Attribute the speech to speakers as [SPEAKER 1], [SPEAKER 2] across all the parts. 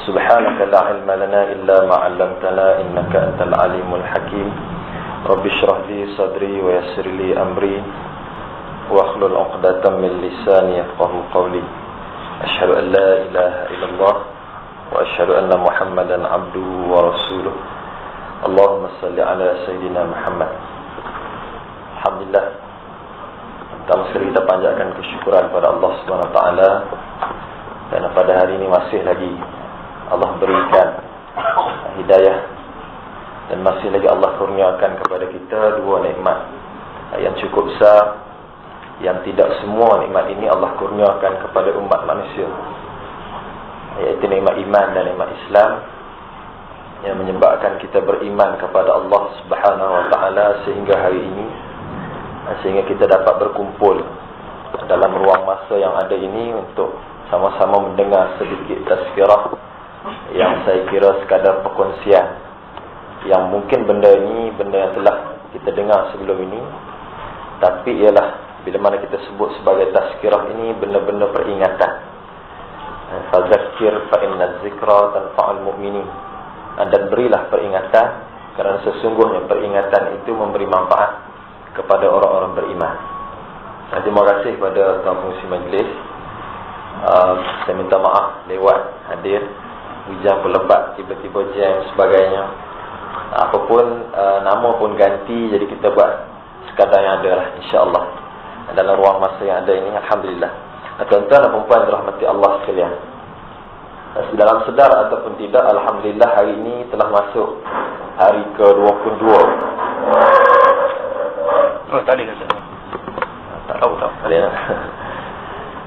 [SPEAKER 1] Subhanaka la ilma lana illa ma 'allamtana innaka antal alimul hakim. Rabbi shrah li sadri wa yassir li amri واحلل عقدة من لساني يفقهوا قولي أشهد أن لا إله إلا الله وأشهد أن محمدا عبده ورسوله اللهم صل على سيدنا محمد. Alhamdulillah, pertama sekali kita panjatkan kesyukuran kepada Allah SWT, dan pada hari ini masih lagi Allah berikan hidayah, dan masih lagi Allah kurniakan kepada kita dua nikmat yang cukup besar, yang tidak semua nikmat ini Allah kurniakan kepada umat manusia, iaitu nikmat iman dan nikmat Islam, yang menyebabkan kita beriman kepada Allah Subhanahu Wa Taala sehingga hari ini, sehingga kita dapat berkumpul dalam ruang masa yang ada ini untuk sama-sama mendengar sedikit tazkirah yang saya kira sekadar perkongsian, yang mungkin benda ini benda yang telah kita dengar sebelum ini, tapi ialah bila mana kita sebut sebagai tazkirah ini benda-benda peringatan. Fadzakir fa inna dzikra tanfa'ul mu'minin. Dan berilah peringatan, kerana sesungguhnya peringatan itu memberi manfaat kepada orang-orang beriman. Terima kasih kepada tuan pengurusi majlis. Saya minta maaf lewat hadir, hujan pun lebat, tiba-tiba jam sebagainya. Apapun nama pun ganti, jadi kita buat sekadar yang ada lah, insya-Allah, dalam ruang masa yang ada ini. Alhamdulillah. Tuan-tuan dan puan dirahmati Allah sekalian, dalam sedar ataupun tidak, alhamdulillah hari ini telah masuk hari ke-22.
[SPEAKER 2] Oh, tadi kata.
[SPEAKER 1] Tak tahu.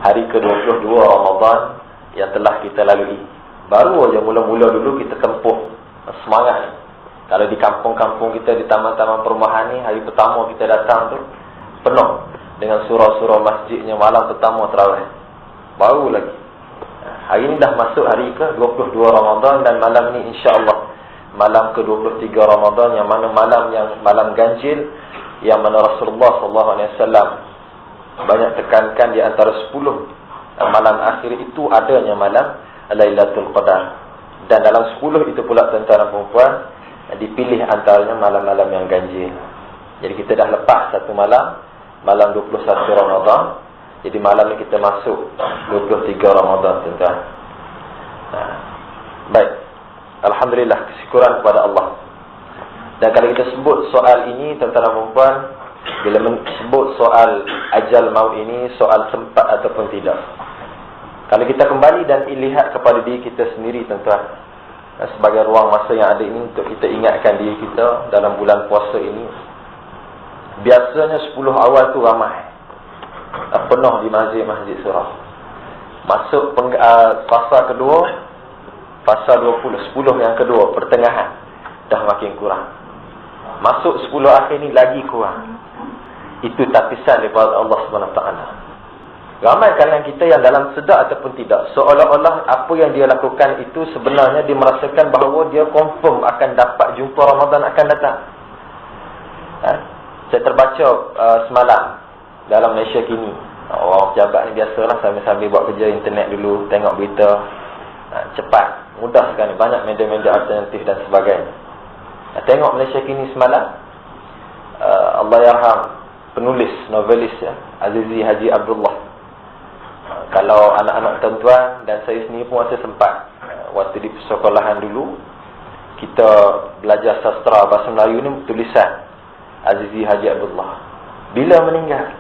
[SPEAKER 1] Hari ke-22 Ramadan yang telah kita lalui. Baru aja mula-mula dulu kita tempuh semangat ni. Kalau di kampung-kampung kita, di taman-taman perumahan ni, hari pertama kita datang tu penuh dengan surau-surau masjidnya malam pertama tarawih. Baru lagi. Hari ini dah masuk hari ke-22 Ramadan, dan malam ni insya-Allah malam ke-23 Ramadan, yang mana malam ganjil, yang mana Rasulullah SAW banyak tekankan di antara 10 malam akhir itu adanya malam Lailatul Qadar. Dan dalam 10 itu pula tuan-tuan dan puan dipilih antaranya malam-malam yang ganjil. Jadi kita dah lepas satu malam 21 Ramadan. Jadi malam ni kita masuk 23 Ramadan, tuan-tuan. Baik. Alhamdulillah, kesyukuran kepada Allah. Dan kalau kita sebut soal ini, tuan-tuan dan puan, bila sebut soal ajal maut ini, soal sempat ataupun tidak, kalau kita kembali dan lihat kepada diri kita sendiri, tuan-tuan, sebagai ruang masa yang ada ini, untuk kita ingatkan diri kita dalam bulan puasa ini. Biasanya 10 awal tu ramai, penuh di masjid-masjid surau. Masuk fasa kedua, fasa 20, 10 yang kedua, pertengahan, dah makin kurang. Masuk 10 akhir ni lagi kurang. Itu tapisan daripada Allah SWT. Ramai kalangan kita yang dalam sedar ataupun tidak, seolah-olah apa yang dia lakukan itu sebenarnya dia merasakan bahawa dia confirm akan dapat jumpa Ramadan akan datang. Saya terbaca semalam dalam Malaysia kini, orang pejabat ni biasalah sambil-sambil buat kerja internet dulu, tengok berita, cepat, mudah sekali, banyak media-media alternatif dan sebagainya. Tengok Malaysia kini semalam, Allahyarham penulis, novelis Azizi Haji Abdullah. Kalau anak-anak tuan-tuan dan saya sendiri pun masa sempat, waktu di persekolahan dulu, kita belajar sastra bahasa Melayu ni, tulisan Azizi Haji Abdullah. Bila meninggal,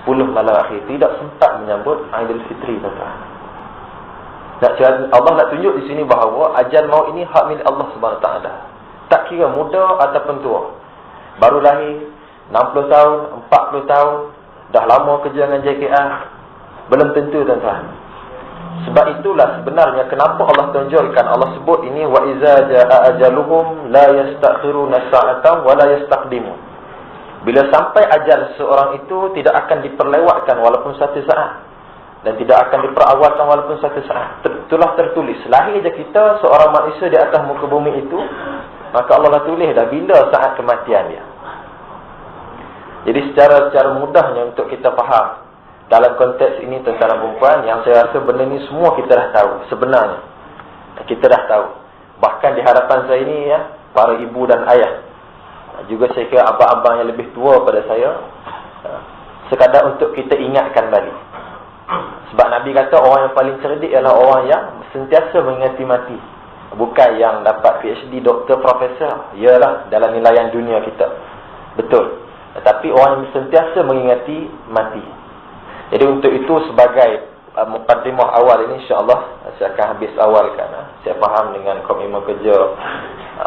[SPEAKER 1] 10 malam akhir, tidak sempat menyambut Aidilfitri, tuan-tuan. Allah nak tunjuk di sini bahawa ajal maut ini hak milik Allah SWT. Tak kira muda ataupun tua, baru lahir, 60 tahun, 40 tahun, dah lama kerja dengan JKR, belum tentu, tuan-tuan. Sebab itulah sebenarnya kenapa Allah tunjukkan, Allah sebut ini, wa iza jaa ajaluhum la yastakhiruna sa'atan wa la yastaqdimun. Bila sampai ajal seseorang itu, tidak akan diperlewatkan walaupun satu saat, dan tidak akan diperawalkan walaupun satu saat. Itulah tertulis. Lahir je kita seorang manusia di atas muka bumi itu, maka Allah dah tulis dah bila saat kematian dia. Jadi secara mudahnya untuk kita faham dalam konteks ini, tuan-tuan dan puan, yang saya rasa benda ni semua kita dah tahu sebenarnya. Kita dah tahu. Bahkan di hadapan saya ini ya, para ibu dan ayah, juga saya kira abang-abang yang lebih tua pada saya, sekadar untuk kita ingatkan balik. Sebab Nabi kata orang yang paling cerdik ialah orang yang sentiasa mengingati mati. Bukan yang dapat PhD, doktor, profesor. Yalah, dalam nilaian dunia kita. Betul. Tetapi orang yang sentiasa mengingati mati. Jadi untuk itu sebagai mukaddimah awal ini, insyaAllah saya akan habis awalkan. Saya faham dengan komitmen kerja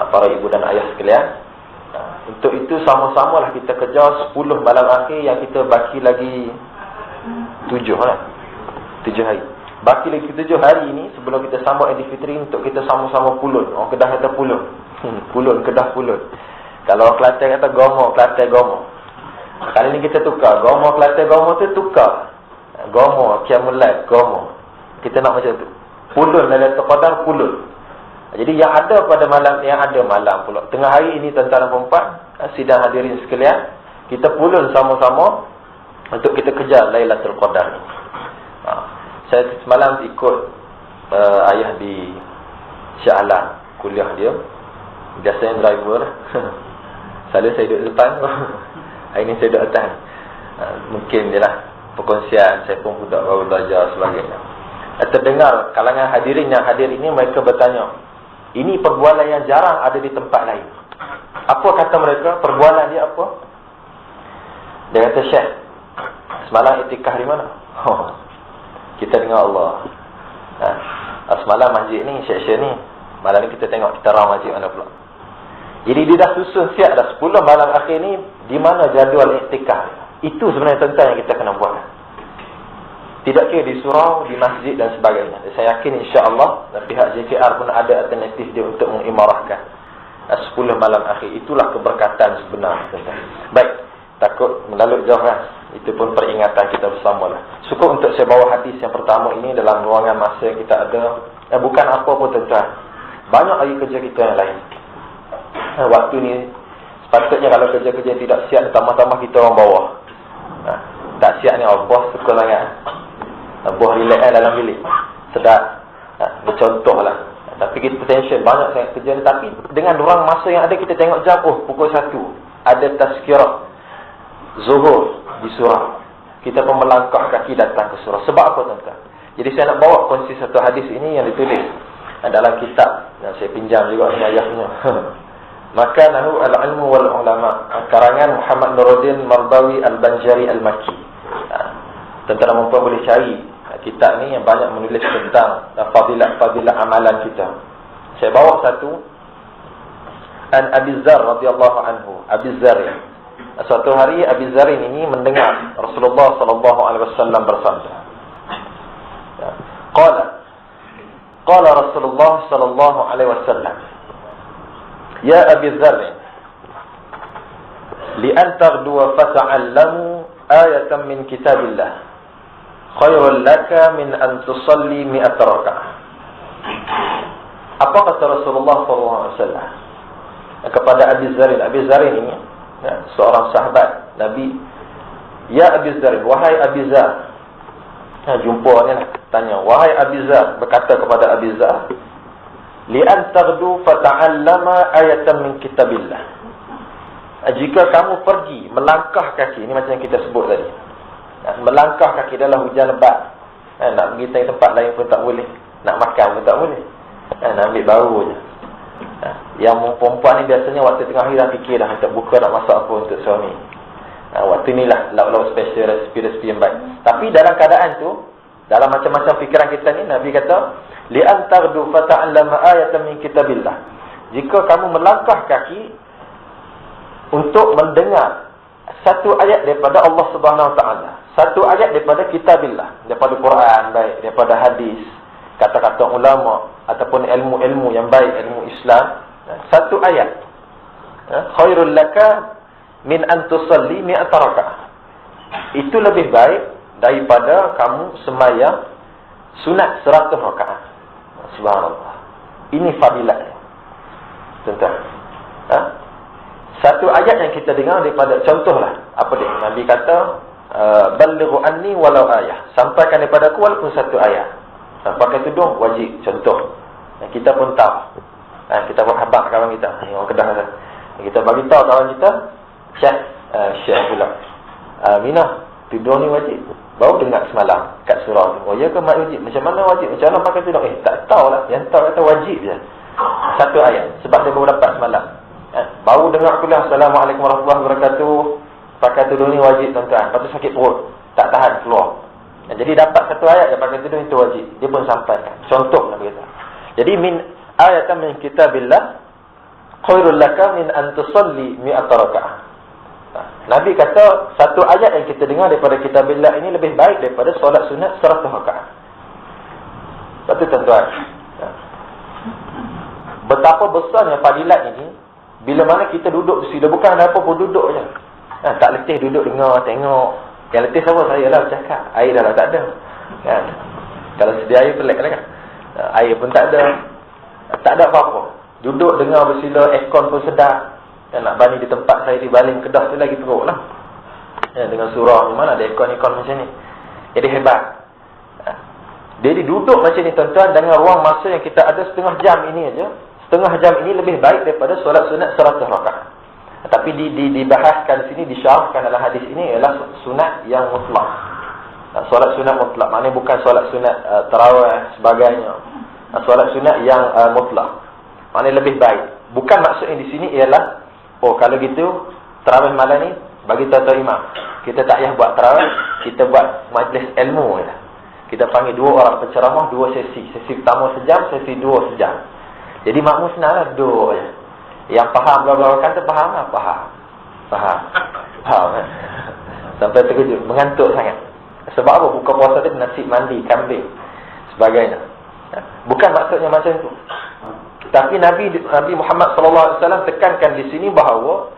[SPEAKER 1] para ibu dan ayah sekalian. Untuk itu sama-samalah kita kejar 10 malam akhir yang kita baki lagi 7 hari. Baki lagi 7 hari ini sebelum kita sambut Aidilfitri, untuk kita sama-sama pulun. Orang Kedah kata pulun. Pulun, Kedah pulun. Kalau orang Kelantan kata gomo, Kelantan gomo. Kali ni kita tukar. Gomo, Kelantan gomo tu tukar. Gomo, Qiyamul gomo. Kita nak macam tu. Pulun, Lailatul Qadar pulun. Jadi yang ada pada malam, yang ada malam pula. Tengah hari ini tuan-tuan dan puan-puan, sidang hadirin sekalian, kita pulun sama-sama untuk kita kejar Lailatul Qadar ni. Saya semalam ikut ayah di Shah Alam, kuliah dia. Biasanya driver. Selalu saya duduk depan. Hari ni saya duduk atas. Mungkin je lah perkongsian, saya pun budak baru belajar sebagainya. Terdengar kalangan hadirin yang hadir ini, mereka bertanya, ini perbualan yang jarang ada di tempat lain. Apa kata mereka? Perbualan dia apa? Dia kata, Syekh, semalam itikaf di mana? Kita dengar Allah. Semalam masjid ni, Syekh ni. Malam ni kita tengok kita rawat masjid mana pula. Jadi dia dah susun siap dah 10 malam akhir ni, di mana jadual iktikaf. Itu sebenarnya tuan-tuan yang kita kena buat. Tidak kira di surau, di masjid dan sebagainya. Saya yakin insya-Allah pihak JKR pun ada alternatif dia untuk mengimarahkan 10 malam akhir. Itulah keberkatan sebenar, tuan-tuan. Baik, takut melalut jauh kan. Itu pun peringatan kita bersamalah. Syukur untuk saya bawa hadis yang pertama ini dalam ruangan masa yang kita ada. Bukan apa pun tuan-tuan. Banyak lagi kerja kita yang lain. Waktu ni sepatutnya kalau kerja-kerja tidak siap, tambah-tambah kita orang bawah. Tak siap ni, bos suka sangat. Bos relax dalam bilik. Sedap. Bercontoh lah. Tapi kita tension banyak sangat kerja ni. Tapi dengan orang masa yang ada, kita tengok jam, pukul 1 ada tazkirah Zuhur di surau. Kita pun melangkah kaki datang ke surau. Sebab apa tuan-tuan? Jadi saya nak bawa kongsi satu hadis ini yang ditulis dalam kitab yang saya pinjam juga ni ayahnya. Maka nahu al-ilmu wal ulama, karangan Muhammad Nuruddin Mardawi Al-Banjari Al-Makki. Tuan-tuan dan puan boleh cari kitab ni yang banyak menulis tentang fadilah-fadilah amalan kita. Saya bawa satu An Abi Dzar radhiyallahu anhu. Abi Dzar ya. Suatu hari Abi Dzar ini mendengar Rasulullah sallallahu alaihi wasallam bersabda. Qala Rasulullah sallallahu alaihi wasallam, Ya Abi Dzar, li an taghdu fata'allamu ayatan min kitabillah khairul laka min an tusalli 100 raka'ah. Apa kata Rasulullah sallallahu alaihi wasallam kepada Abi Dzar? Abi Dzar ini seorang sahabat Nabi. Ya Abi Dzar, wahai Abi Dzar. Jumpa ni lah, tanya, wahai Abi Dzar, berkata kepada Abi Dzar, li'an taghdu fata'allama ayatan min kitabillah. Jika kamu pergi melangkah kaki, ini macam yang kita sebut tadi, melangkah kaki dalam hujan lebat, nak pergi tempat lain pun tak boleh, nak makan pun tak boleh, nak ambil baru je. Yang perempuan ni biasanya waktu tengah hari dah fikir dah nak buka, nak masak apa untuk suami. Waktu ni lah lauk-lauk special, resipi-resipi yang baik. Tapi dalam keadaan tu, dalam macam-macam fikiran kita ni, Nabi kata, li'an taghdu fata'allama ayatan min kitabillah. Jika kamu melangkah kaki untuk mendengar satu ayat daripada Allah Subhanahu Wa Taala, satu ayat daripada kitabillah, daripada Quran baik, daripada hadis, kata-kata ulama ataupun ilmu-ilmu yang baik, ilmu Islam, satu ayat, khairul laka min an tusalli 100 raka'ah. Itu lebih baik daripada kamu sembahyang sunat 100 rakaat. Subhanallah. Ini fadilatnya. Tuan-tuan. Satu ayat yang kita dengar daripada, contohlah apa dia? Nabi kata, balighu anni walau ayah. Sampaikan daripada aku walaupun satu ayat. Pakai tudung wajib, contoh.
[SPEAKER 2] kita pun tahu. Kita pun habaq kawan kita, orang Kedah kata. Kita bagi tahu kawan kita, Syekh pula. Mina, tidur ni wajib. Baru dengar semalam kat surah tu. Oh ya ke mak wajib? Macam mana wajib? Macam mana pakai tidur? Tak tahulah. Yang tahu kata wajib je. Satu ayat. Sebab dia baru dapat semalam. Baru dengar kuliah. Assalamualaikum warahmatullahi wabarakatuh. Pakai tidur ni wajib tuan-tuan. Lepas tu sakit perut. Tak tahan keluar. Jadi dapat satu ayat yang pakai tidur itu wajib. Dia pun sampaikan. Contoh Nabi kata. Jadi min ayatan min kitabillah khairul laka min an tusalli mi'ata raka'ah. Nabi kata satu ayat yang kita dengar daripada kitabillah ini lebih baik daripada solat sunat 100 rakaat. Satu tuan-tuan. Betapa besarnya fadilat ini bila mana kita duduk di sini, bukan apa pun duduk je. Tak letih duduk dengar, tengok. Yang letih siapa? Saya lah bercakap. Air dah lah tak ada. Kan? Kalau sedia air pelik kan? Air pun tak ada. Tak ada apa-apa. Duduk dengar bersila, aircon pun sedap. Nak bani di tempat saya di Baling Kedah tu lagi teruk lah. Dengan surah ni mana ada aircon-aircon macam ni. Jadi hebat. Jadi duduk macam ni tuan-tuan dengan ruang masa yang kita ada setengah jam ini aja. Setengah jam ini lebih baik daripada solat sunat 100 rakaat. Tapi dibahaskan sini, disyarahkan dalam hadis ini ialah sunat yang mutlak. Solat sunat mutlak. Maknanya bukan solat sunat tarawih sebagainya. Solat sunat yang mutlak. Maknanya lebih baik. Bukan maksudnya di sini ialah kalau gitu tarawih malam ni bagi tuan-tuan imam. Kita tak payah buat tarawih, kita buat majlis ilmu je. Kita panggil 2 orang penceramah, 2 sesi. Sesi pertama sejam, sesi 2 sejam. Jadi makmum senanglah duduk je. Yang faham bla-bla kata faham lah, faham kan? Sampai terkejut, mengantuk sangat. Sebab apa? Buka puasa dia nasi mandi kambing sebagainya. Bukan maksudnya macam tu. Tapi Nabi Muhammad SAW tekankan di sini bahawa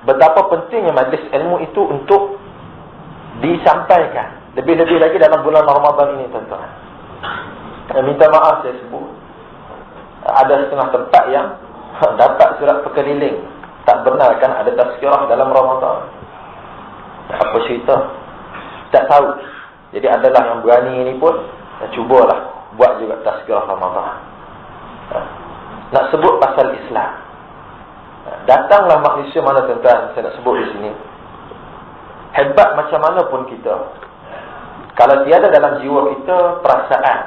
[SPEAKER 2] betapa pentingnya majlis ilmu itu untuk disampaikan. Lebih-lebih lagi dalam bulan Ramadan ini tuan-tuan. Minta maaf saya sebut. Ada setengah tempat yang dapat surat perkeliling. Tak benar kan ada tazkirah dalam Ramadan. Apa cerita? Tak tahu. Jadi adalah yang berani ini pun cubalah buat juga tazkirah Ramadan. Nak sebut pasal Islam. Datanglah manusia mana tuan-tuan, saya nak sebut di sini. Hebat macam mana pun kita, kalau tiada dalam jiwa kita perasaan,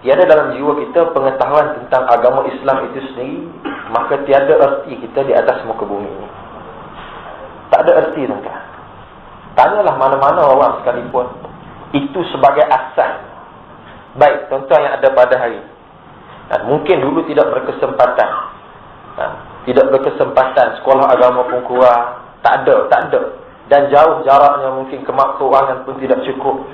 [SPEAKER 2] tiada dalam jiwa kita pengetahuan tentang agama Islam itu sendiri, maka tiada erti kita di atas muka bumi ini. Tak ada erti tuan-tuan. Tanyalah mana-mana orang sekalipun. Itu sebagai asas. Baik tuan-tuan yang ada pada hari. Mungkin dulu tidak berkesempatan. Tidak berkesempatan, sekolah agama pun kurang. Tak ada. Dan jauh jaraknya, mungkin keuangan pun tidak cukup.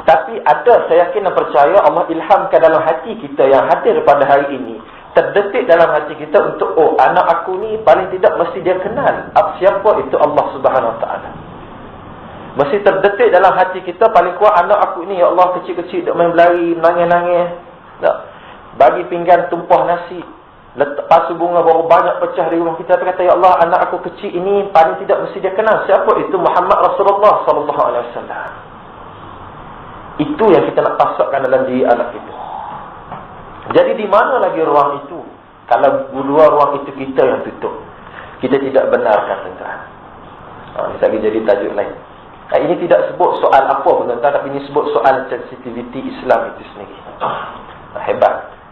[SPEAKER 2] Tapi ada, saya yakin dan percaya Allah ilhamkan dalam hati kita yang hadir pada hari ini. Terdetik dalam hati kita untuk, anak aku ni paling tidak mesti dia kenal siapa itu Allah Subhanahu Wa Taala. Mesti terdetik dalam hati kita paling kuat, anak aku ni ya Allah kecil-kecil duk main berlari, nangis-nangis. Bagi pinggan tumpah nasi, letak pasu bunga baru banyak pecah di rumah kita. Kata ya Allah, anak aku kecil ini paling tidak mesti dia kenal siapa itu Muhammad Rasulullah sallallahu alaihi wasallam. Itu yang kita nak pasakkan dalam diri anak kita. Jadi di mana lagi ruang itu? Kalau dua ruang itu kita yang tutup, kita tidak benarkan tuan-tuan. Misalnya jadi tajuk lain. Ini tidak sebut soal apa pun tuan-tuan, tapi ini sebut soal sensitiviti Islam itu sendiri. Hebat.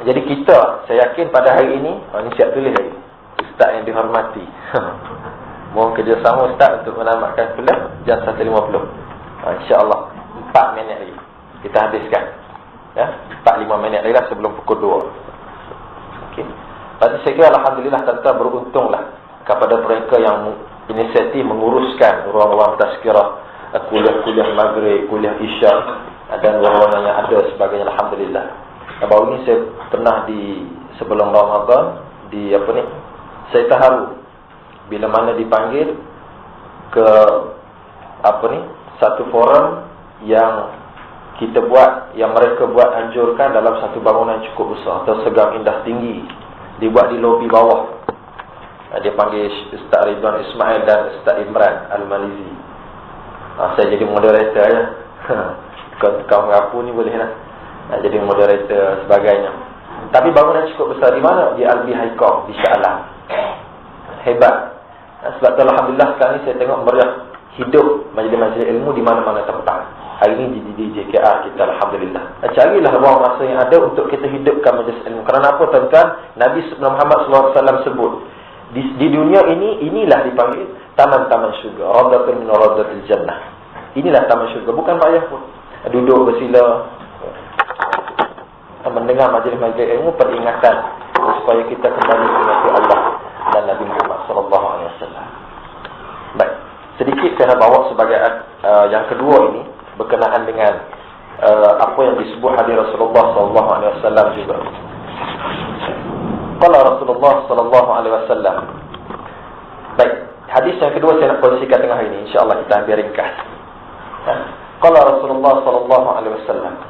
[SPEAKER 2] Jadi kita, saya yakin pada hari ini, ini siap tulis lagi, Ustaz yang dihormati. Mohon kerjasama Ustaz untuk menamatkan kuliah jam 1.50. InsyaAllah 4 minit lagi kita habiskan. 4-5 minit lagi lah sebelum pukul 2. Okay. Lepas saya kira Alhamdulillah tuan-tuan beruntunglah kepada mereka yang inisiatif menguruskan ruang-ruang tazkirah, kuliah-kuliah maghrib, kuliah isyak dan ruang-ruang yang ada sebagainya. Alhamdulillah. Baru ni saya pernah sebelum Ramadan saya terharu bila mana dipanggil ke satu forum yang kita buat, yang mereka buat anjurkan dalam satu bangunan cukup besar atau segam indah tinggi, dibuat di lobi bawah. Dia panggil Ustaz Ridwan Ismail dan Ustaz Imran Al-Malizi. Saya jadi moderator je. Kau mengaku ni boleh lah. Jadi moderator sebagainya. Tapi bangunan cukup besar di mana? Di Al-Bihaikah, di Shah Alam. Hebat. Sebab tu alhamdulillah sekarang ni saya tengok meriah hidup majlis-majlis ilmu di mana-mana tempat. Hari ni di JKR kita alhamdulillah. Carilah ruang masa yang ada untuk kita hidupkan majlis ilmu. Kerana apa tuan-tuan? Nabi Muhammad SAW sebut di dunia ini, inilah dipanggil taman-taman syurga. Radhatun min radhatil jannah. Inilah taman syurga, bukan payah pun. Duduk bersila mendengar majlis-majlis ilmu, peringatan supaya kita kembali mengingati Allah dan Nabi Muhammad SAW. Baik, sedikit saya nak bawa sebagai yang kedua ini berkenaan dengan apa yang disebut hadis Rasulullah SAW juga. Qala Rasulullah SAW. Baik, hadis yang kedua saya nak kongsikan tengah hari ini, insya-Allah kita ambil ringkas. Qala Rasulullah SAW.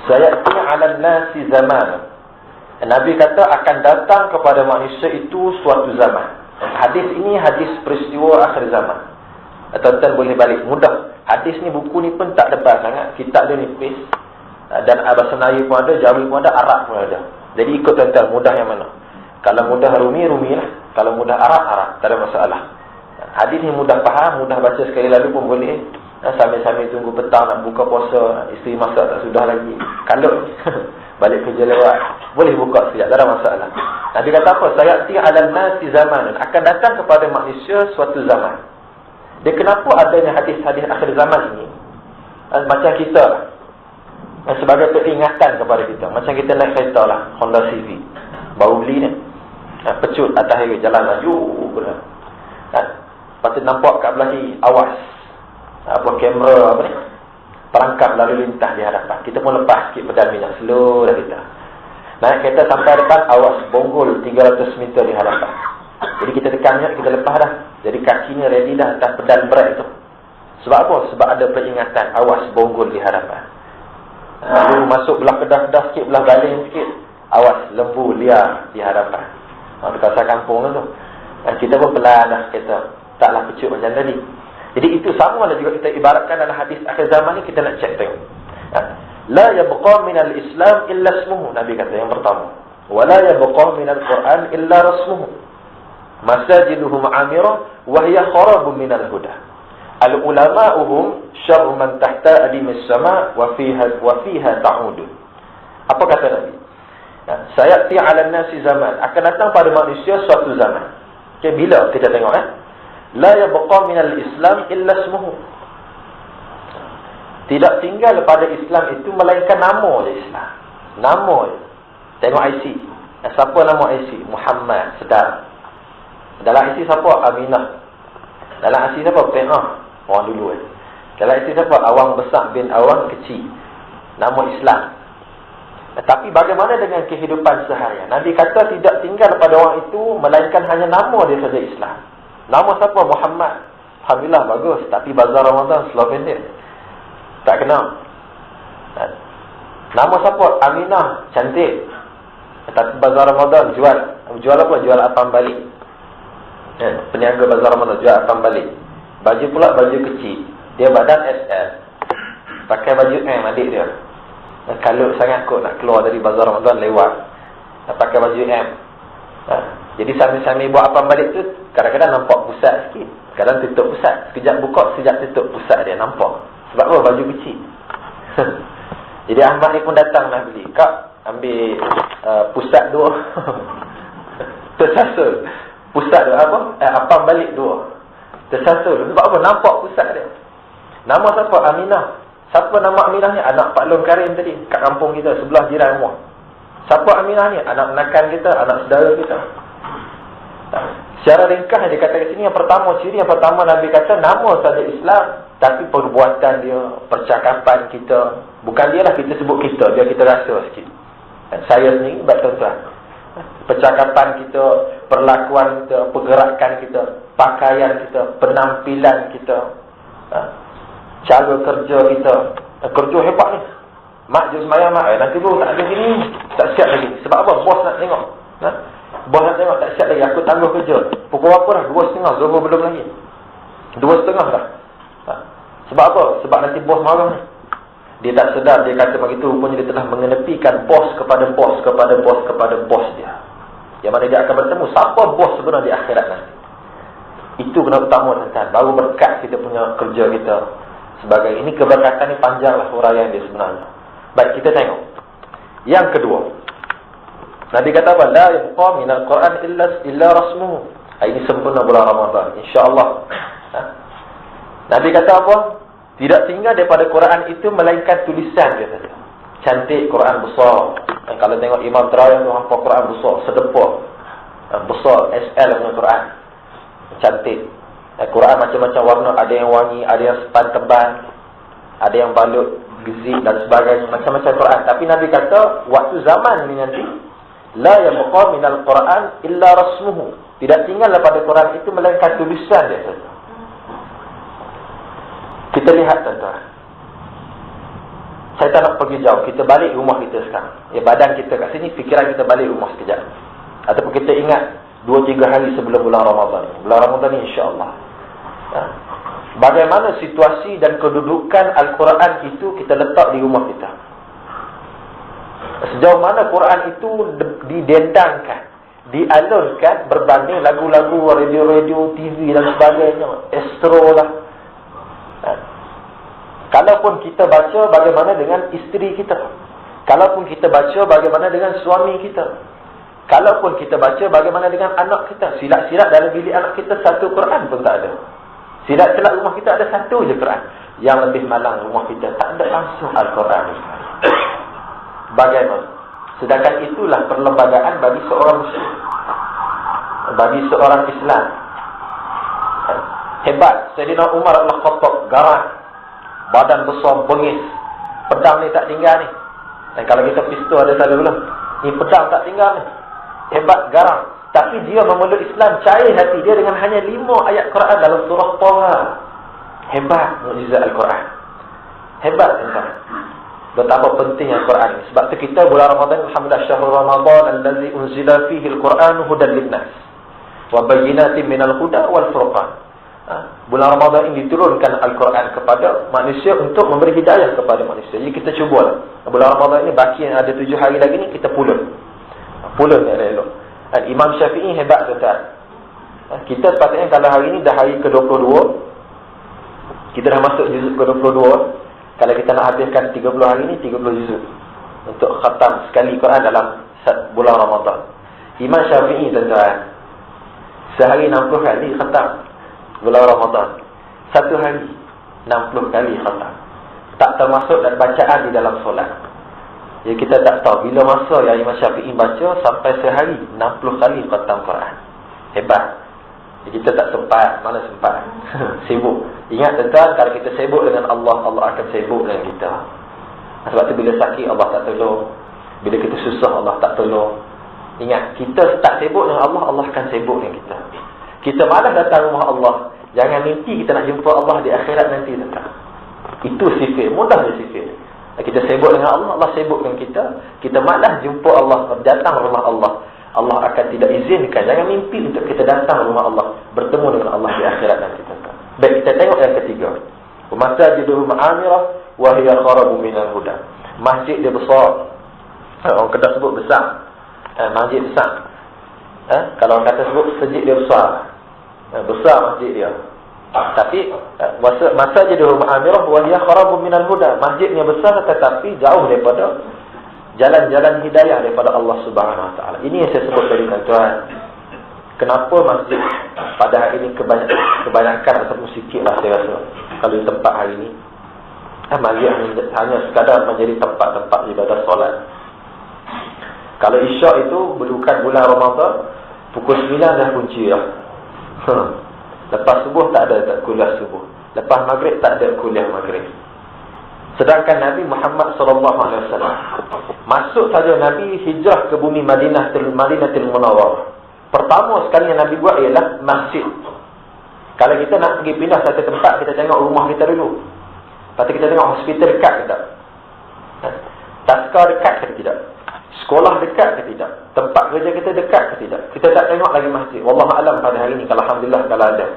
[SPEAKER 2] Sayati 'alan nasi zaman. Nabi kata akan datang kepada manusia itu suatu zaman. Hadis ini hadis peristiwa akhir zaman. Tuan-tuan boleh balik mudah. Hadis ni, buku ni pun tak tebal sangat, kitab dia nipis. Dan bahasa Melayu pun ada, Jawi pun ada, Arab pun ada. Jadi ikut tuan-tuan mudah yang mana. Kalau mudah Rumi lah. Kalau mudah Arab, tak ada masalah. Hadis ni mudah faham, mudah baca sekali lalu pun boleh. Sambil-sambil tunggu petang nak buka puasa, isteri masak tak sudah lagi. Kalau balik kerja lewat, boleh buka sekejap, tak ada masalah. Nabi kata apa? Sayati 'alan nasi zaman. Akan datang kepada manusia suatu zaman. Dia kenapa adanya hadis-hadis akhir zaman ini? Macam kita lah, sebagai peringatan kepada kita. Macam kita naik kereta lah, Honda Civic, baru beli ni, pecut atas highway, jalan laju pula. Lepas tu nampak kat belah kiri, awas, kamera apa ni, perangkap lalu lintas di hadapan. Kita pun lepas sikit pedal minyak, slow dah kita. Naik kereta sampai depan, awas, bonggol 300 meter di hadapan. Jadi kita tekan minyak, kita lepas dah. Jadi kakinya ready dah atas pedal brake tu. Sebab apa? Sebab ada peringatan, awas, bonggol di hadapan. Lalu masuk belah kedah-kedah sikit, belah galing sikit, awas, lembu liar di hadapan. Di kawasan kampung tu. Kita pun pelan dah kereta, taklah pecut macam tadi. Jadi itu sama lah juga kita ibaratkan dalam hadis akhir zaman ni, kita nak cek tengok. La yabqa minal Islam illa ismuhu, Nabi kata yang pertama. Wa la yabqa minal Quran illa rasmuhu. Masajiduhum amira wa hiya kharabun minal huda. Al ulama'uhum syarru man tahta adimis sama wa fiha ta'udu. Apa kata Nabi? Sayati 'alan nasi zaman. Akan datang pada manusia suatu zaman. Okay, bila kita tengok la yabqa minal Islam illa ismuhu. Tidak tinggal pada Islam itu melainkan nama je Islam. Nama je. Tengok IC. Siapa nama IC? Muhammad, sedar. Dalam IC siapa? Aminah. Dalam IC siapa? Penah. Orang dulu Dalam IC siapa? Awang besar bin Awang kecil. Nama Islam. Tapi bagaimana dengan kehidupan seharian? Nabi kata tidak tinggal pada orang itu melainkan hanya nama dia saja Islam. Nama siapa? Muhammad. Alhamdulillah bagus. Tapi bazar Ramadan slow pendek, tak kenal. Nama siapa? Aminah, cantik. Tapi bazar Ramadan jual apa? Jual apam balik. Peniaga bazar Ramadan jual apam balik. Baju pula baju kecil. Dia badan SL, pakai baju M adik dia. Kalau sangat kot nak keluar dari bazar Ramadan lewat, pakai baju M. Jadi sambil-sambil buat apam balik tu, kadang-kadang nampak pusat sikit, kadang tutup pusat. Sekejap buka, sekejap tutup pusat dia, nampak. Sebab apa? Baju kecil. Jadi Ahmad ni pun datang nak beli. Kak, ambil pusat dua. Tersasul. Pusat dua apa? Apam balik dua. Tersasul. Sebab apa? Nampak pusat dia. Nama siapa? Aminah. Siapa nama Aminah ni? Anak Pak Long Karim tadi, kat kampung kita, sebelah jiran rumah. Siapa Aminah ni? Anak menakan kita, anak saudara kita. Secara ringkas dia kata kat sini, yang pertama, ciri yang pertama Nabi kata nama saja Islam, tapi perbuatan dia, percakapan kita, bukan dia lah, kita sebut kita, biar kita rasa sikit. Saya sendiri, buat tuan-tuan, percakapan kita, perlakuan kita, pergerakan kita, pakaian kita, penampilan kita, cara kerja kita. Kerja hebat ni, mak je semayang mak, nanti dulu tak ada gini, tak siap lagi. Sebab apa? Bos nak tengok. Bos nak tengok, tak siap lagi, aku tangguh kerja. Pukul berapa dah? 2:30, Zuhur belum lagi, 2:30 dah. Sebab apa? Sebab nanti bos marah ni. Dia tak sedar, dia kata begitu, rupanya dia telah mengenepikan bos kepada bos kepada bos kepada bos dia. Yang mana dia akan bertemu siapa bos sebenar di akhirat nanti. Itu kena utama tuan-tuan. Baru berkat kita punya kerja kita sebagai ini. Keberkatan ni panjanglah huraian dia sebenarnya. Baik, kita tengok. Yang kedua, Nabi kata apa? La yabqa minal Quran illa rasmuhu. Ini sempurna bulan Ramadan, insya-Allah. Nabi kata apa? Tidak tinggal daripada Quran itu melainkan tulisan dia saja. Cantik Quran besar. Dan kalau tengok Imam Terawih tu hafal Quran besar, sedepah. Besar SL punya Quran. Cantik. Quran macam-macam warna, ada yang wangi, ada yang sepan tebal, ada yang balut gezik dan sebagainya, macam-macam Quran. Tapi Nabi kata waktu zaman ini nanti la yabqa minal Quran illa rasmuhu. Tidak tinggal daripada Quran itu melainkan tulisan dia saja. Kita lihat tuan-tuan. Saya tak nak pergi jauh. Kita balik rumah kita sekarang. Badan kita kat sini, fikiran kita balik rumah sekejap. Ataupun kita ingat 2-3 hari sebelum bulan Ramadan. Bulan Ramadan ni insya-Allah. Bagaimana situasi dan kedudukan Al-Quran itu kita letak di rumah kita. Sejauh mana Quran itu didendangkan, dialunkan berbanding lagu-lagu, radio-radio, TV dan sebagainya. Astro lah. Kalaupun kita baca, bagaimana dengan isteri kita? Kalaupun kita baca, bagaimana dengan suami kita? Kalaupun kita baca, bagaimana dengan anak kita? Silat-silat dalam bilik anak kita satu Quran pun tak ada. Silat-silat rumah kita ada satu je Quran. Yang lebih malang rumah kita tak ada langsung Al-Quran. Bagaimana? Sedangkan itulah perlembagaan bagi seorang Muslim, bagi seorang Islam. Hebat. Sayyidina Umar Al-Khattab garang, badan besar, bengis. Pedang ni tak tinggal ni. Dan kalau kita pistol ada selalu lah, ni pedang tak tinggal ni. Hebat, garang. Tapi dia memeluk Islam, cair hati dia dengan hanya 5 ayat Quran dalam surah Taha. Hebat mukjizat Al-Quran. Hebat tuan-tuan. Betapa penting Al-Quran. Sebab tu kita bulan Ramadan, alhamdulillah, syahrul Ramadan allazi unzila fihi al-Quran hudan lin-nas wa bayyinatin minal huda wal furqan. Bulan Ramadan ini diturunkan Al-Quran kepada manusia untuk memberi hidayah kepada manusia. Jadi kita cubalah. Bulan Ramadan ini baki yang ada 7 hari lagi ni kita pulun. Pulun yang elok. Dan Imam Syafi'i hebat tuan-tuan. Kita sepatutnya kalau hari ini dah hari ke-22, kita dah masuk juzuk ke-22. Kalau kita nak habiskan 30 hari ini, 30 juzuk untuk khatam sekali Quran dalam bulan Ramadan. Imam Syafi'i tuan-tuan, sehari 60 kali khatam bulan Ramadan. Satu hari 60 kali khatam. Tak termasuk dan bacaan di dalam solat. Jadi kita tak tahu bila masa yang Imam Syafi'i baca sampai sehari 60 kali khatam Quran. Hebat. Jadi kita tak sempat, mana sempat. Sibuk. Ingat tuan-tuan, kalau kita sibuk dengan Allah, Allah akan sibuk dengan kita. Sebab tu bila sakit Allah tak tolong. Bila kita susah Allah tak tolong. Ingat, kita tak sibuk dengan Allah, Allah akan sibuk dengan kita. Kita malas datang rumah Allah. Jangan mimpi kita nak jumpa Allah di akhirat nanti tuan-tuan. Itu sifir, mudah je sifir. Kita sibuk dengan Allah, Allah sibuk dengan kita. Kita malas jumpa Allah, datang rumah Allah. Allah akan tidak izinkan. Jangan mimpi untuk kita datang rumah Allah, bertemu dengan Allah di akhirat nanti tuan-tuan. Baik, kita tengok yang ketiga. Masajiduhu ma'amirah wa hiya kharabu minal huda. Masjid dia besar. Orang Kedah sebut besar. Masjid besar. Kalau orang kata sebut masjid dia besar. Besar masjid dia. Tapi masajiduhu ma'amirah wa hiya kharabu minal huda. Masjidnya besar tetapi jauh daripada jalan-jalan hidayah daripada Allah Subhanahu Wa Taala. Ini yang saya sebut tadi tuan-tuan. Kenapa masjid pada hari ini kebanyakan ataupun sikit lah saya rasa kalau di tempat hari ini masjid hanya sekadar menjadi tempat-tempat ibadah solat. Kalau isyak itu bukan bulan Ramadan, pukul 9 dah kunci lah. Lepas subuh tak ada kuliah subuh. Lepas maghrib tak ada kuliah maghrib. Sedangkan Nabi Muhammad SAW masuk saja Nabi hijrah ke bumi Madinatul Munawwarah. Pertama sekali yang Nabi buat ialah masjid. Kalau kita nak pergi pindah satu tempat, kita tengok rumah kita dulu. Lepas tu kita tengok hospital dekat ke tak? Taska dekat ke tidak? Sekolah dekat ke tidak? Tempat kerja kita dekat ke tidak? Kita tak tengok lagi masjid. Wallahualam pada hari ini, alhamdulillah kalau ada.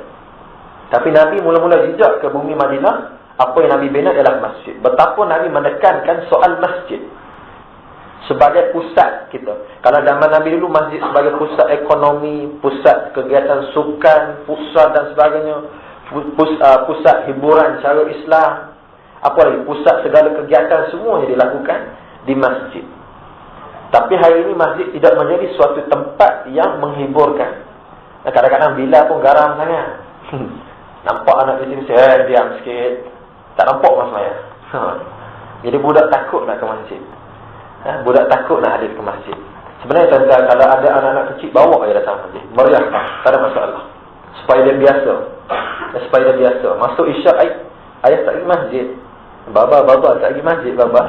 [SPEAKER 2] Tapi Nabi mula-mula jejak ke bumi Madinah, apa yang Nabi bina ialah masjid. Betapa Nabi menekankan soal masjid sebagai pusat kita. Kalau zaman Nabi dulu, masjid sebagai pusat ekonomi, pusat kegiatan sukan, pusat dan sebagainya, pusat hiburan cara Islam, apa lagi, pusat segala kegiatan semuanya dilakukan di masjid. Tapi hari ini masjid tidak menjadi suatu tempat yang menghiburkan. Kadang-kadang bila pun garam sangat. Nampak anak di sini, saya diam sikit, tak nampak mas saya. Jadi budak takut nak ke masjid. Budak takut nak hadir ke masjid. Sebenarnya tuan-tuan, kalau ada anak-anak kecil, bawa dia datang masjid, meriahkan, tak ada masalah. Supaya dia biasa. Supaya dia biasa. Masuk isyak, ayah tak pergi masjid, Baba tak pergi masjid, Baba.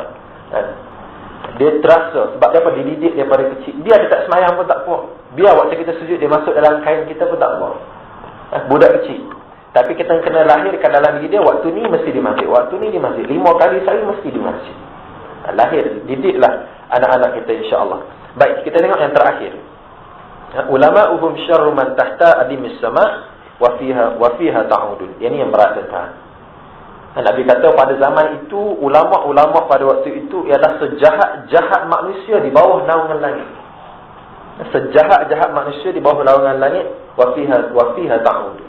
[SPEAKER 2] Dia terasa, sebab dia apa, dididik daripada kecil. Dia ada tak semayang pun tak apa. Biar waktu kita sujud, dia masuk dalam kain kita pun tak apa. Budak kecil. Tapi kita kena lahirkan dalam diri dia, waktu ni mesti di masjid, waktu ni di masjid, 5 kali sehari mesti di masjid. Lahir, didiklah anak-anak kita, insya-Allah. Baik, kita tengok yang terakhir. Ulama'uhum syarru man tahta adimis sama' wa fiha ta'udun. Ini yang berat, tuan. Nabi kata pada zaman itu, ulama-ulama pada waktu itu ialah sejahat-jahat manusia di bawah naungan langit. Sejahat-jahat manusia di bawah naungan langit, wa fiha ta'udun.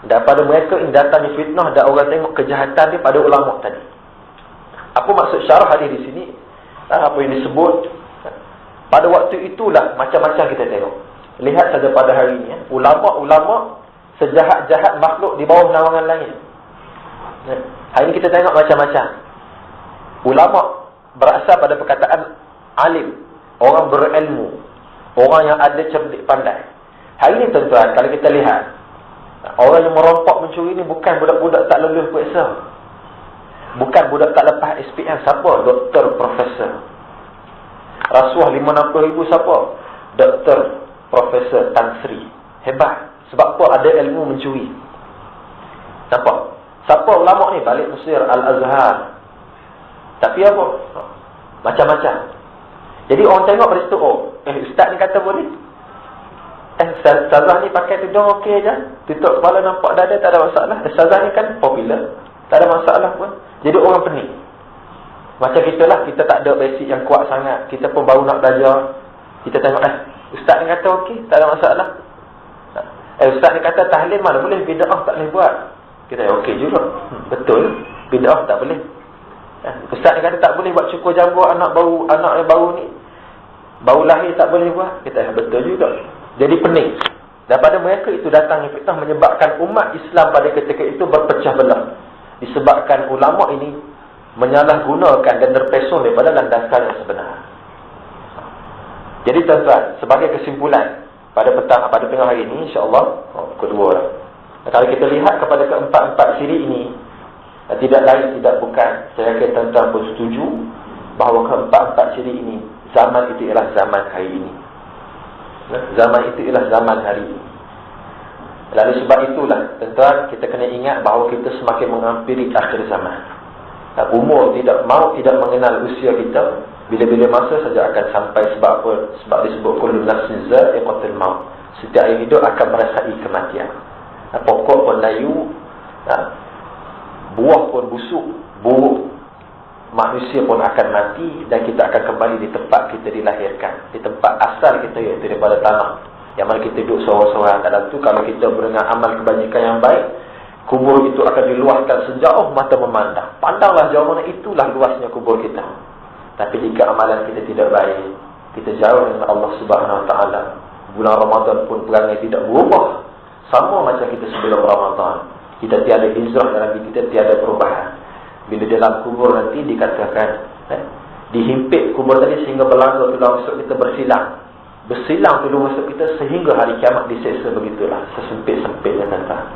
[SPEAKER 2] Daripada mereka yang datang fitnah, dan orang tengok kejahatan dia pada ulama tadi. Apa maksud syarah hadis di sini? Apa yang disebut? Pada waktu itulah macam-macam kita tengok. Lihat saja pada hari ini, ulama-ulama sejahat-jahat makhluk di bawah naungan langit. Hari ini kita tengok macam-macam. Ulama berasal pada perkataan alim, orang berilmu, orang yang ada cerdik pandai. Hari ini tuan-tuan, kalau kita lihat, orang yang merompak mencuri ni bukan budak-budak tak lulus kuasa. Bukan budak tak lepas SPM. Siapa? Doktor, profesor. Rasuah 50,000 siapa? Doktor, profesor, Tan Sri. Hebat. Sebab apa? Ada ilmu mencuri. Nampak? Siapa ulama ni? Balik Mesir, Al-Azhar. Tapi apa? Macam-macam. Jadi orang tengok pada situ, ustaz ni kata boleh. Ustazah ni pakai tudung okey je, tutup kepala nampak dada, tak ada masalah. Ustazah ni kan popular, tak ada masalah pun. Jadi orang pening. Macam kita lah, kita tak ada basic yang kuat sangat, kita pun baru nak belajar. Kita tengok ustaz ni kata okey, tak ada masalah. Ustaz ni kata tahlil mana boleh, bid'ah tak boleh buat. Kita okey juga, betul, bid'ah tak boleh. Ustaz ni kata tak boleh buat cukur jambut anak yang baru ni, baru lahir tak boleh buat. Kita betul juga. Jadi pening. Daripada mereka itu datang fitnah, menyebabkan umat Islam pada ketika itu berpecah belah. Disebabkan ulama ini menyalahgunakan dan terpesong daripada landasan yang sebenar. Jadi tuan-tuan, sebagai kesimpulan pada tengah hari ini, insya-Allah, kedua lah. Kalau kita lihat kepada keempat-empat siri ini, tidak lain tidak bukan, saya kira tuan-tuan pun setuju bahawa keempat-empat siri ini, zaman itu ialah zaman hari ini. Zaman itu ialah zaman hari ini. Lalu sebab itulah, tuan-tuan, kita kena ingat bahawa kita semakin menghampiri akhir zaman. Umur tidak mengenal usia kita. Bila-bila masa saja akan sampai. Sebab apa? Sebab disebut kullu nafsin za'iqatul maut. Setiap yang hidup akan merasai kematian. Pokok pun layu, buah pun busuk, buruk. Manusia pun akan mati, dan kita akan kembali di tempat kita dilahirkan, di tempat asal kita, iaitu daripada tanah yang mana kita duduk seorang-seorang dalam tu. Kalau kita beringat amal kebajikan yang baik, kubur itu akan diluaskan sejauh mata memandang. Pandanglah jauh mana, itulah luasnya kubur kita. Tapi jika amalan kita tidak baik, kita jauh dengan Allah Subhanahu Wa Taala. Bulan Ramadan pun perangai tidak berubah, sama macam kita sebelum Ramadan. Kita tiada hijrah dalam diri kita, tiada perubahan. Bila dalam kubur nanti dikatakan, dihimpit kubur tadi sehingga berlanggar tulang rusuk kita bersilang tulang rusuk kita sehingga hari kiamat diseksa, begitulah sesempit-sempitnya tuan-tuan.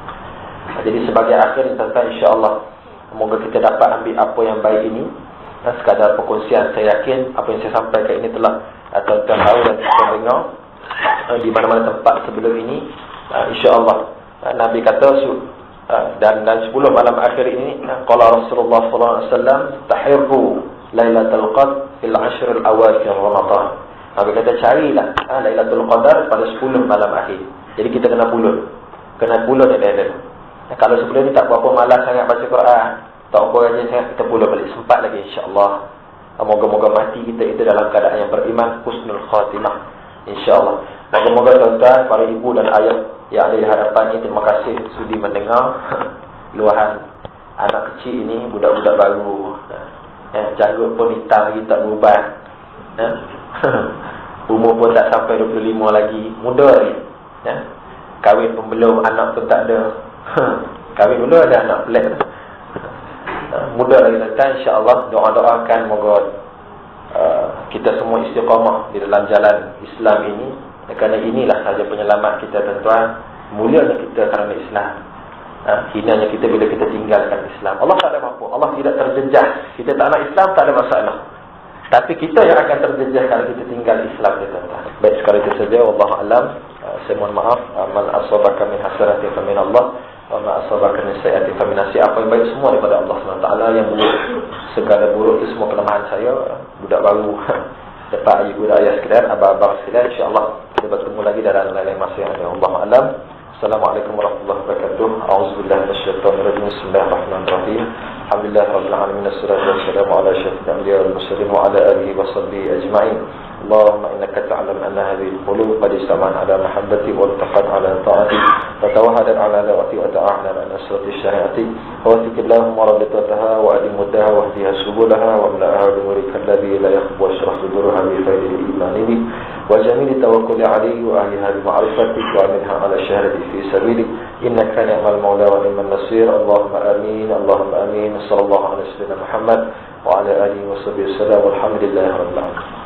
[SPEAKER 2] Jadi sebagai akhir tuan-tuan, insya-Allah semoga kita dapat ambil apa yang baik ini. Dan sekadar perkongsian, saya yakin apa yang saya sampaikan ini telah tuan-tuan tahu dan kita dengar di mana-mana tempat sebelum ini. Insya-Allah Nabi kata dan 10 malam akhir ini, qala Rasulullah sallallahu alaihi wasallam, tahirru lailatul qadr fil 10 al-awakhir Ramadan. Nabi kata carilah Lailatul Qadar pada 10 malam akhir. Jadi kita kena pulun. Kena pulun dia. Kalau sebelum ni tak berapa malas sangat baca Quran, Tak apa aja sangat, kita pula balik sempat lagi insya-Allah. Moga-moga mati kita itu dalam keadaan yang beriman, husnul khatimah insya-Allah. Moga-moga tuan-tuan, para ibu dan ayah yang ada di hadapan ini, terima kasih sudi mendengar luahan anak kecil ini, budak-budak baru. Janggut pun hitam lagi, tak berubah. Umur pun tak sampai 25 lagi, muda lagi. Kahwin pun belum, anak pun tak ada. Kahwin belum, ada anak pelik. Muda lagi tuan-tuan, insya-Allah. Doa-doakan moga kita semua istiqamah di dalam jalan Islam ini, kerana inilah sahaja penyelamat kita tuan-tuan. Mulianya kita kerana Islam, hinanya kita bila kita tinggalkan Islam. Allah tak ada apa-apa, Allah tidak terjejas. Kita tak nak Islam, tak ada masalah. Tapi kita yang akan terjejas kalau kita tinggal Islam ni tuan-tuan. Baik, sekali itu saja. Wallahu alam. Saya mohon maaf. Man asabaka min hasanatin fa min Allah, wa ma asabaka min sayyi'atin fa min nafsi. Apa yang baik semua daripada Allah SWT. Yang buruk, segala buruk itu semua kelemahan saya. Budak baru dapat ibu dan ayah sekalian, abang-abang sekalian, insya-Allah kita bertemu lagi dalam lain-lain masa yang ada. Wallahu alam. Assalamualaikum warahmatullahi wabarakatuh. A'udzubillahi minasyaitonir rajim. Bismillahirrahmanirrahim. Alhamdulillahirabbil alamin. Wassalatu wassalamu ala asyrafil anbiya'i wal mursalin wa ala alihi wa sahbihi ajma'in. Allahumma innaka ta'lam anna hadhihi al-qulub qad istama'at ala mahabbati wa iltaqat ala ta'ati wa tawahadat ala lawati wa ta'ala ala nasrati syari'ati wa tikallahumma rabbataha wa adim muddaha wa hdiha subulaha wa amla'aha bi nurika alladhi la yakhbu ashraf suduruha bi khairil imani bi wa jamil tawakkuli alayhi wa ahliha bi ma'rifatik wa minha ala syahadati fi sabilik innaka ni'mal mawla wa ni'mal nasir. Allahumma amin, Allahumma amin. Sallallahu alaihi wasallam Muhammad wa ala alihi wa sahbihi wasallam. Walhamdulillahirabbil alamin.